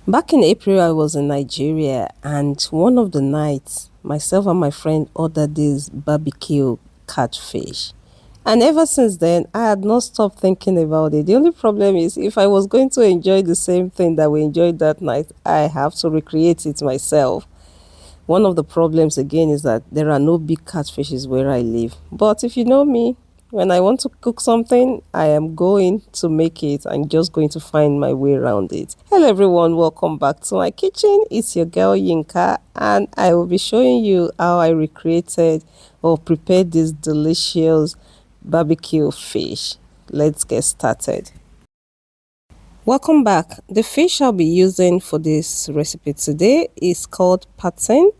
Back in April, I was in Nigeria, and one of the nights, myself and my friend ordered this barbecue catfish. And ever since then, I had not stopped thinking about it. The only problem is, if I was going to enjoy the same thing that we enjoyed that night, I have to recreate it myself. One of the problems again is that there are no big catfishes where I live. But if you know me, when I want to cook something, I am going to make it. I'm just going to find my way around it. Hello everyone, welcome back to my kitchen. It's your girl Yinka, and I will be showing you how I recreated or prepared this delicious barbecue fish. Let's get started. Welcome back. The fish I'll be using for this recipe today is called Patin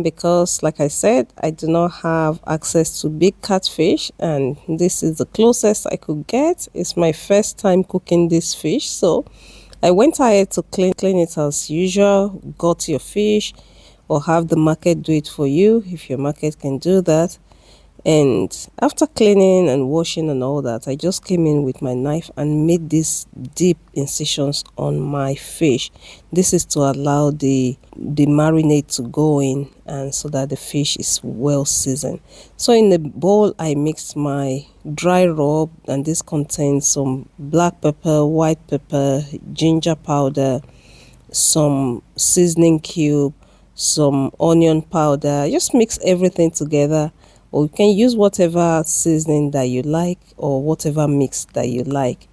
because, like I said, I do not have access to big catfish, and this is the closest I could get. It's my first time cooking this fish, so I went ahead to clean it as usual. Got your fish, or have the market do it for you if your market can do that. And after cleaning and washing and all that, I just came in with my knife and made these deep incisions on my fish. This is to allow the marinade to go in, and so that the fish is well seasoned. So in the bowl, I mixed my dry rub, and this contains some black pepper, white pepper, ginger powder, some seasoning cube, some onion powder. Just mix everything together, or you can use whatever seasoning that you like or whatever mix that you like.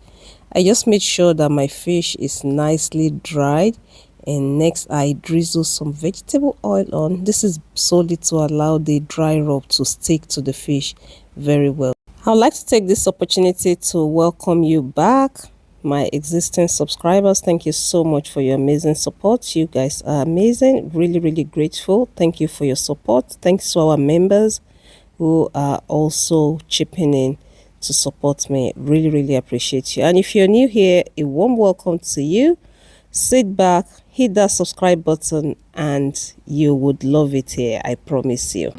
I just made sure that my fish is nicely dried, and next I drizzle some vegetable oil on. This is solely to allow the dry rub to stick to the fish very well. I'd like to take this opportunity to welcome you back, my existing subscribers. Thank you so much for your amazing support. You guys are amazing. Really grateful. Thank you for your support. Thanks to our members who are also chipping in to support me. Really appreciate you. And if you're new here, a warm welcome to you. Sit back, hit that subscribe button, and you would love it here, I promise you.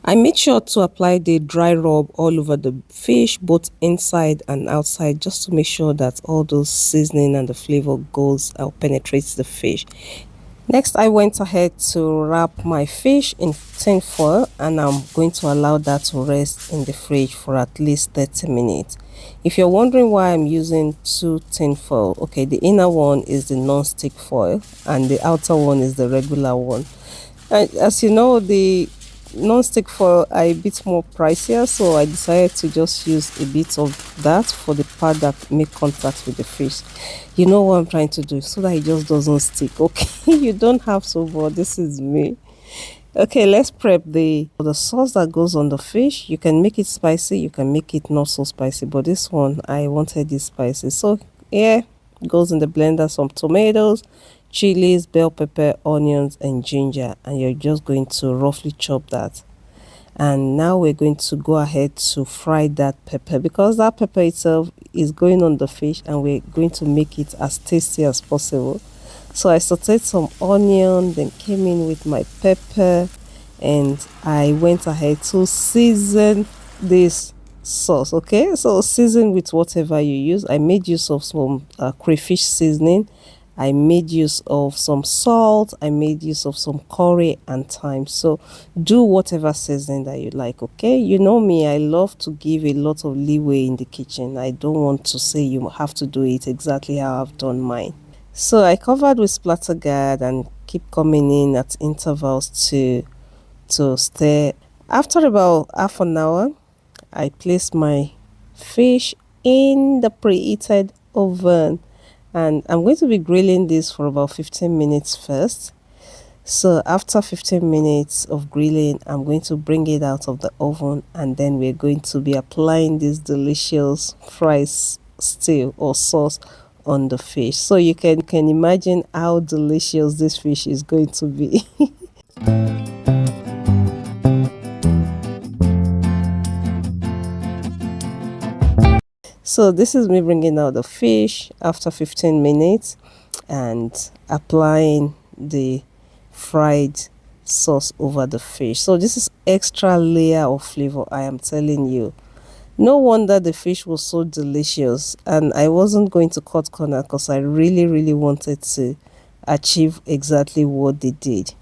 I made sure to apply the dry rub all over the fish, both inside and outside, just to make sure that all those seasoning and the flavor goes or penetrates the fish. Next, I went ahead to wrap my fish in tin foil, and I'm going to allow that to rest in the fridge for at least 30 minutes. If you're wondering why I'm using two tin foil, okay, the inner one is the non-stick foil and the outer one is the regular one. And as you know, the non-stick foil are a bit more pricier, so I decided to just use a bit of that for the part that make contact with the fish. You know what I'm trying to do, so that it just doesn't stick. Okay, you don't have to, but this is me. Okay, let's prep the sauce that goes on the fish. You can make it spicy, you can make it not so spicy, but this one I wanted it spicy. So yeah, goes in the blender, some tomatoes, chilies, bell pepper, onions, and ginger, and you're just going to roughly chop that. And now we're going to go ahead to fry that pepper, because that pepper itself is going on the fish, and we're going to make it as tasty as possible. So I sauteed some onion, then came in with my pepper, and I went ahead to season this sauce. Okay, so season with whatever you use. I made use of some crayfish seasoning. I made use of some salt, I made use of some curry and thyme. So do whatever seasoning that you like, okay? You know me, I love to give a lot of leeway in the kitchen. I don't want to say you have to do it exactly how I've done mine. So I covered with splatter guard and keep coming in at intervals to stir. After about half an hour, I placed my fish in the preheated oven, and I'm going to be grilling this for about 15 minutes first. So after 15 minutes of grilling, I'm going to bring it out of the oven, and then we're going to be applying this delicious fried stew or sauce on the fish. So you can imagine how delicious this fish is going to be. So So this is me bringing out the fish after 15 minutes and applying the fried sauce over the fish. So this is extra layer of flavor, I am telling you. No wonder the fish was so delicious, and I wasn't going to cut corner because I really wanted to achieve exactly what they did.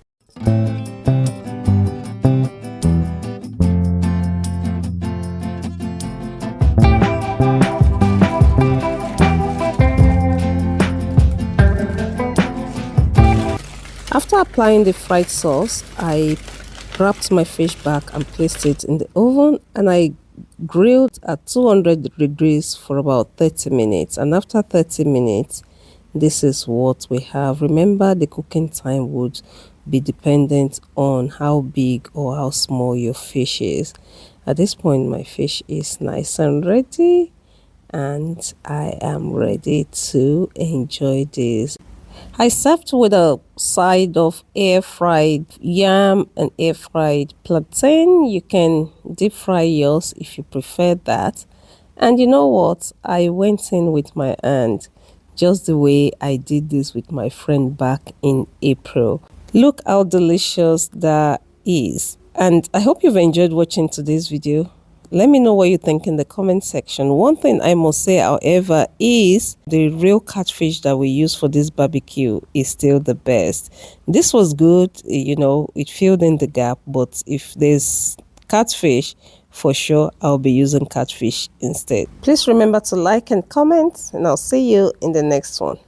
After applying the fried sauce, I wrapped my fish back and placed it in the oven, and I grilled at 200 degrees for about 30 minutes. And after 30 minutes, this is what we have. Remember, the cooking time would be dependent on how big or how small your fish is. At this point, my fish is nice and ready, and I am ready to enjoy this. I served with a side of air fried yam and air fried plantain. You can deep fry yours if you prefer that. And you know what? I went in with my hand, just the way I did this with my friend back in April. Look how delicious that is. And I hope you've enjoyed watching today's video. Let me know what you think in the comment section. One thing I must say, however, is the real catfish that we use for this barbecue is still the best. This was good, you know, it filled in the gap, but if there's catfish, for sure I'll be using catfish instead. Please remember to like and comment, and I'll see you in the next one.